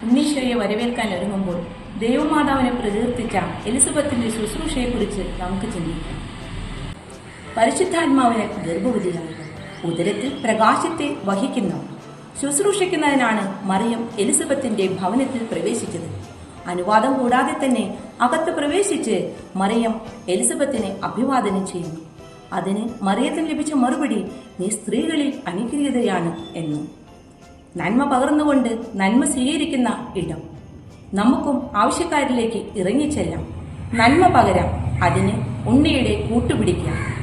ഉണ്ണീശോയെ വരവേൽക്കാൻ ഒരുങ്ങുമ്പോൾ ദൈവമാതാവിനെ പ്രകീർത്തിച്ച എലിസബത്തിന്റെ ശുശ്രൂഷയെക്കുറിച്ച് നമുക്ക് ചിന്തിക്കാം. പരിശുദ്ധാത്മാവിന് ഗർഭവതിയായി ഉദരത്തിൽ പ്രകാശത്തെ വഹിക്കുന്ന ശുശ്രൂഷിക്കുന്നതിനാണ് മറിയം എലിസബത്തിന്റെ ഭവനത്തിൽ പ്രവേശിച്ചത്. അനുവാദം കൂടാതെ തന്നെ അകത്ത് പ്രവേശിച്ച് മറിയം എലിസബത്തിനെ അഭിവാദനം ചെയ്യുന്നു. അതിന് മറിയത്തിന് ലഭിച്ച മറുപടി, നീ സ്ത്രീകളിൽ അനുഗ്രഹീതയാണ് എന്നും. നന്മ പകർന്നുകൊണ്ട് നന്മ സ്വീകരിക്കുന്ന ഇടം. നമുക്കും ആവശ്യക്കാരിലേക്ക് ഇറങ്ങിച്ചെല്ലാം, നന്മ പകരാം, അതിന് ഉണ്ണിയുടെ കൂട്ടുപിടിക്കാം.